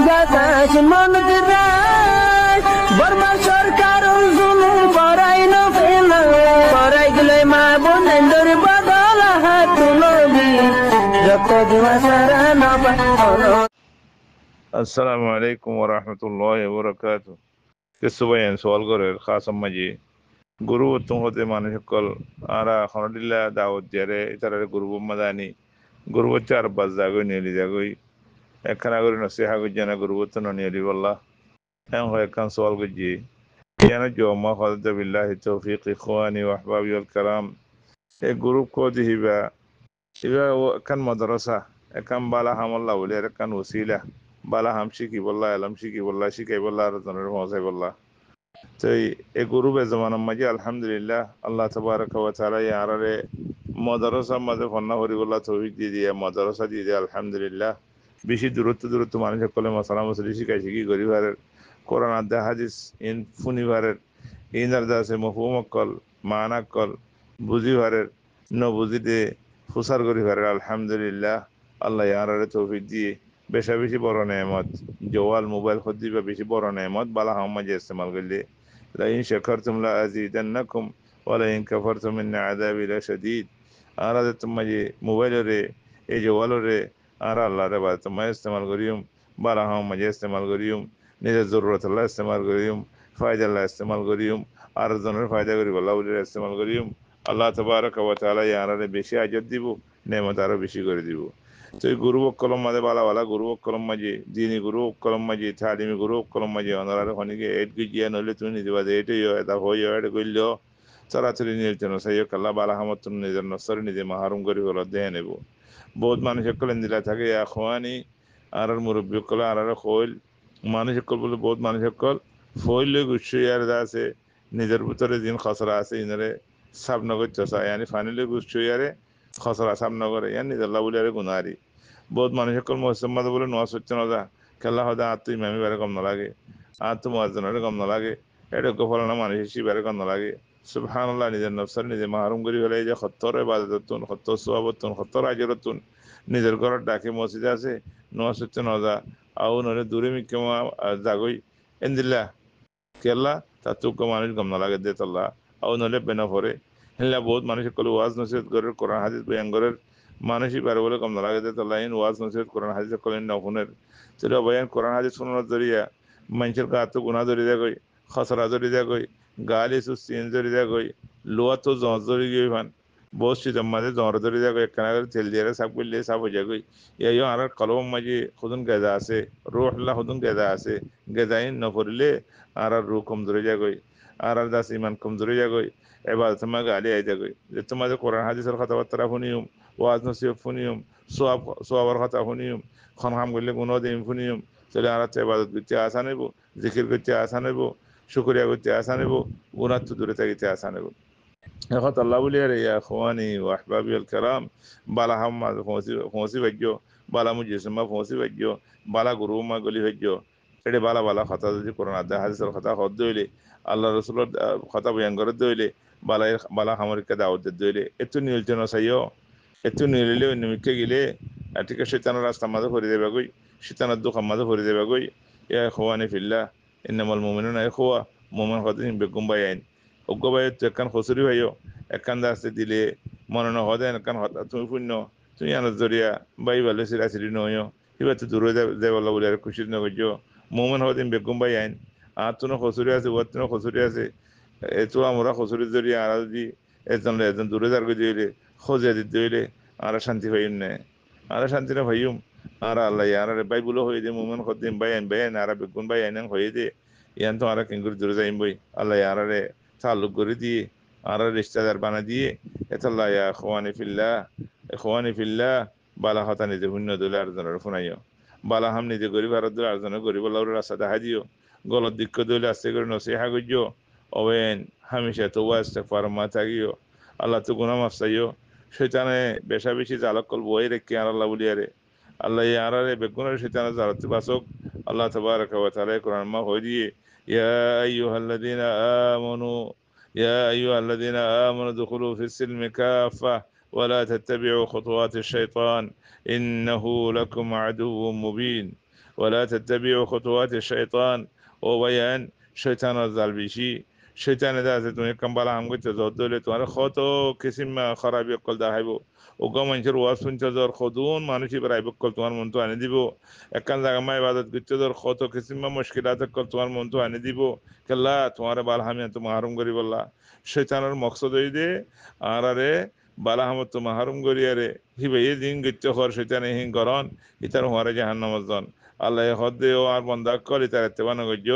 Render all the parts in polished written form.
বাতাস মন দিরাই বর্মা সরকার জুলুম করাই না ফেলা করাই গেলে মা বোনেদের বদল হাত তুলবি যত দিবা সারা না পালো। আসসালামু আলাইকুম ওয়া রাহমাতুল্লাহি ওয়া বারাকাতুহু। কিছু বয়ান সওয়াল করে খাসম মাজি গুরু উত্তম হতে মানুষ সকল আরা খনদিল্লা দাওয়াত জেরে ইতারে গুরু মাদানি গুরু চার বাজ জাগই নিলি জাগই একখানা করে নসিহা গুজানা গুরু উত্তম নিলি বল্লাহ হ্যাঁ হয় একখান সওয়াল গুজি ইয়ানা জমা খাদা বিল্লাহি তৌফিক ইখওয়ানি ওয়া আহবাবি ওয়াল কারাম এ গ্রুপ কো দিহিবা ইবা kan madrasa kan bala hamalla wala kan wasila bala hamshi ki wallahi alamshi ki wallahi shi kai wallahi razanar hosai wallahi tai e gurube zamanan maji alhamdulillah allah tabaraka wa taala ya arare madrasa made fonna hori wallahi tawhid di dia madrasa di dia alhamdulillah bishi durut মানুষ কলে মাসালা মাসলি শিখাই শিখি গরিবার কোরআন আদা হাদিস in ফুনিবারের inner দাসে মফহুম call মানা call বুঝিবারের ন বুঝিতে ফুসার গরিবারের আলহামদুলিল্লাহ আল্লাহ ইয়ারারে তৌফিক দিয়ে বেশা বেশি বড় নেয়ামত জওয়াল মোবাইল খদ্দি বা বেশি বড় নেয়ামত বালা হামাজে ইস্তেমাল করলে লাইন শাকারতুম লা আযীদান্নাকুম ওয়া লাইন কাফারতুম ইন আযাবি লাশাদীদ আরাদে তুমাজে মোবাইলরে এই জওয়ালরে আর আল্লাহরে বাদ তোমায় ইস্তেমাল করিম বালা হামাজে ইস্তেমাল করিম নিজের জরুরত আল্লাহ ইস্তেমাল করিম ফায়দা আল্লাহ ইস্তেমাল করিম আর জনের ফায়দা করি আল্লাহ বলে ইস্তেমাল করিম আল্লাহ তাবারাকা ওয়া তাআলা ইয়ারারে বেশি আজত দিব নেমত আরো বেশি করে দিব তো এই গুরু কলম মাঝে বালা গুরু কলম মাঝে দিনী গুরু কলম মাঝে তালিমি গুরু কলম মাঝে অনারে খনিকে এড গিয়া নলে তুমি নিজে বাদে এটাই এটা হই এটা কইলেও চরাচরি নির্জন সাই কাল্লা বালা হামত তুমি নিজের নসর নিজে মাহারুম করি হলো দেহে নেব বহুত মানুষ সকল দিলা থাকে খোয়ানি আর মুরব্বী সকল আর খোল মানুষ সকল বলে বহুত মানুষ সকল ফইল গুচ্ছু ইয়ার আছে নিজের ভিতরে দিন খসরা আছে ইনারে সাব নগর চষা ইয়ানি ফানিলে গুচ্ছু ইয়ারে খসরা সাব নগরে ইয়ানি আল্লাহ বলে আরে গুনারি বহুত মানুষ সকল মোহাম্মদ বলে নোয়াজ হচ্ছে না যা খেলা হয়তো আর তুই ইমামি বারে কম না লাগে আর তো মুয়াজ্জিনের কম না লাগে এটা ফলানা মানুষ হিসেবে কম না লাগে সুবহানাল্লাহ নিজের নফসর নিজে মাহরুম করি হলে যে সত্তর ইবাদতুন সত্তর সোয়াবতুন সত্তর আজরতুন নিজের ঘরের ডাকে মসজিদে আছে নোয়াজ হচ্ছে না যা আও নলে দূরে মিকেমা জাগই এন্দিল্লা কেলা তাতুক মানুষ কম না লাগে দে তাল্লাহ আও নলে বেনা পরে হেলা বহুত মানুষ সকল ওয়াজ নসিহত করে কোরআন হাদিস বয়ান করে মানুষই পারে বলে কম না লাগে দে তাল্লাহ ইন ওয়াজ নসিহত কোরআন হাদিস করেন না ফোনের সেটা বয়ান কোরআন হাদিস শোনার জরিয়া মানুষের গাত গুণা ধরি দেয় কই খসরা ধরি দেয় কই গালি সুস্তিন ধরি দেয় কই লোয়া তো জঁচ ধরি গই ভান বহুত সিজম মাঝে জ্বর ধরি দেয় কই একখানা করে তেল দিয়ে সাপ করলে সাপ হয়ে যায় কই এই আর কলম মাঝে খুদুন গেদা আছে রুহল্লাহ খুদুন গেদা আছে গেদাইন নপরিলে আর রু কম ধরে যায় কই আর দাস ইমান কম ধরে যায় কই এবার তোমার গালি আই যায় কই যে তোমাদের কোরআন হাদিসের কথাবার্তা শুনিম ওয়াজ নসিহত শুনিম সোয়াবার কথা শুনিম খন কাম করলে কোনো দিন শুনিম চলে আর ইবাদত করতে আসা নেব জিকির করতে আসা নেব শুকরিয়া করতে আসা নেব গুনাহ তো দূরে থাকিতে আসা নেব এখন আল্লাহ বলি আরে ইয়া ইখওয়ানি ওয়া আহবাবি আল কারাম বালা হাম্মা ফোঁসি ভাজ্য বালা মুজিসমা ফোঁসি ভাজ্য বালা গুরুমা গলি ভাজ্য এটা বালা কথা যদি কোরআন আদা হাদিসের কথা হদ দইলে আল্লাহ রসুলের কথা বয়ান করে দইলে বালা হামরিকা দাওয়াত দইলে এত নিয়োজন চাইও এত নিলে নিমিকে গেলে ঠিক আছে শৈতানের রাস্তা মাঝে ভরে দেবে গই শৈতানের দোকান মাঝে ভরে দেবে গই ইয়া ইখওয়ানি ফিল্লাহ ইন্নামাল মুমিনুনা ইখওয়া মুমিন হদিন বেগুম বাইন অজ্ঞ ভাই একখান খসুরি ভাইও একখান দাসে দিলে মনে ন হদেন একখান হতা তুমি পুণ্য তুমি আনার জরিয়া বাই ভালো সিরি নয় এবার তো দূরে যাবলা বলে আর খুশি নগর্য মোমেন হদিন বেগুম বাই আইন আর তো খসুরি আছে ওর তো খসুরি আছে এতো আমরা খসুরির জরিয়া আর যদি এজন দূরে যার দিলে খোঁজে দিতে হইলে আর শান্তি পাইম না আর শান্তি না ভাইম আর আল্লাহ আর বাইবুলো হয়ে দে মোমেন হদিন বাই আইন আর বেগুন বাই আইন হয়ে দে ইয়ান তো আর কেঙ্গুর দূরে যাইম বই আল্লাহ আরে তাল্লুক করে দিয়ে আর রিশতেদার বানা দিয়ে এতাল্লাহ ইয়া ইখওয়ানি ফিল্লাহ বালা হতা নিজে শূন্য দলে আরেকজনের শুনাইও বালা হাম নিজে গরিব আর দলে আরেকজনের গরিব আল্লাহর রাস্তা দেখা দিও গলত দিক্ষ দলে আস্তে করে নসিহা করিও অবেন হামেশা তো ইস্তেগফার মা থাকিও আল্লাহ তো গুনাহ মাফ চাইও শয়তানে বেশা বেশি জালক কল বই রেখে আর আল্লাহ বলি আরে আল্লাহ ইয়ারারে বেগুনের শয়তানের জালাতে বাসক আল্লাহ তাবারাকা ওয়া তাআলা কোরআন মা হই দিয়ে ইয়া আইয়ুহাল্লাযীনা আমানু يا أيها الذين آمنوا ادخلوا في السلم كافة ولا تتبعوا خطوات الشيطان إنه لكم عدو مبين ওয়ালা তাত্তাবিউ খুতুওয়াতি শাইতান, ও ভাইয়ান শয়তানের জাল বেশি। শয়তানে আছে তুমি কাম্বালা হাম করতে ধরলে তোমার কত কিসিম খারাপি অকল দেখাইব। ওগা মানুষের ওয়াজ শুনছে ধর কদুন মানুষই প্রায় বকল তোমার মন তো আনি দিব। একখান জায়গা মা ইবাদত করতে ধর কত কিসিম মুশকিলাত অকল তোমার মন তো আনি দিব। কেল্লা তোমার বাল হামিয়া তো মাহরুম করি বললা। শৈতানের মকসদ হই দে আর আরে বালা হামত তো মাহরুম করি আরে হিবে এই দিন গিচ্ছ হর শৈতানে হিং করন ইতার হরে জাহান্নামত জন। আল্লাহ হদ দে ও আর বন্ধা কর ইতার এত্তেবান গজ্য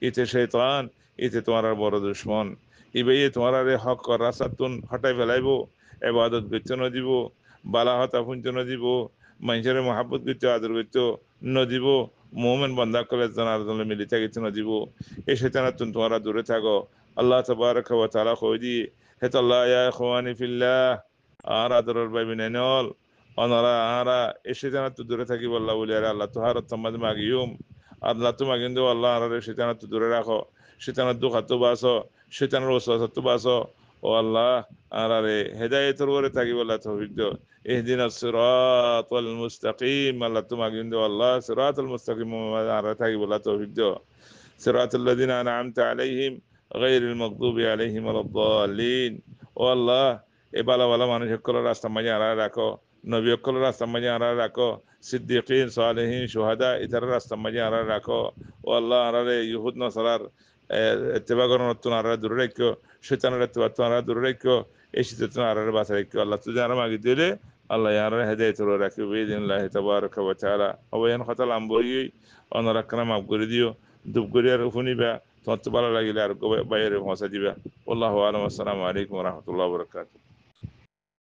ইতে শৈতান, ইতে তোমার আর বড় দুশ্মন। ইবে তোমার আরে হক কর রাস্তাতুন হটাই ফেলাইব, এবাদত গিচ্ছ ন দিব, বালা হতা ফুঞ্চ ন দিব, মানুষের মহাব্বত গিচ্ছ আদর গিচ্ছ ন দিব, মোমেন বন্ধা করে জানার জন্য মিলি থাকিছে ন দিব। এই শৈতানাতুন তোমার দূরে থাকো। আল্লাহ তাবারাকা ওয়া তাআলা কই দি হেতাল্লাহ ইয়া ইখওয়ানি ফিল্লাহ, আর আদরের ভাই বিনাইনল অনারা আরা এই শৈতানাতু দূরে থাকি বললা বলি আরে আল্লাহ তো হারত তোমাদ মাগিয়ুম। আল্লাহ তো মাগিন দো আল্লাহ আরে শৈতানাতু দূরে রাখো, শৈতানাত দুখাতু বাসো, শৈতানের ওয়াসওয়াসাতু বাসো। ও আল্লাহ আর আরে হেদায়েতের উপরে থাকি বললা তৌফিক দিও। ইহদিনাস সিরাতাল মুস্তাকিম, আল্লাহ তো মাগিন দো আল্লাহ সিরাতাল মুস্তাকিম আর থাকি বললা তৌফিক দিও। সিরাতাল লাযিনা আন'আমতা আলাইহিম গায়রিল মাগদুবি আলাইহিম ওয়ালাদ-দাল্লিন। ও আল্লাহ এ বালা বালা মানুষ সকলের রাস্তা মাঝে আড়ায় রাখো, নবী সকলের রাস্তা মাঝে আড়ায় রাখো, সিদ্দিকিন সালেহিন সুহাদা ইতার রাস্তা মাঝে আড়ায় রাখো। ও আল্লাহ আড়ারে ইহুদ নসারার এত্তেবা করার নতুন আড়ারে দূরে রাখো, শৈতানের এত্তেবা আড়ারে দূরে রাখো, এই শীতের আড়ারে বাঁচা রাখো। আল্লাহ তুই আর মাগি দিলে আল্লাহ আড়ারে হেদায়েত রাখো বিইذنিল্লাহি তাবারাকা ওয়া তাআলা। অবয়ান খতাল আমবই অনরাকনা মাফ করে দিও। দুপ করে আর শুনিবা, তোমার তো ভালো লাগিলে আর বাইরে পৌঁছা দিবা। আল্লাহু আলাইকুম, আসসালামু আলাইকুম ওয়া রাহমাতুল্লাহি ওয়া বারাকাতুহু।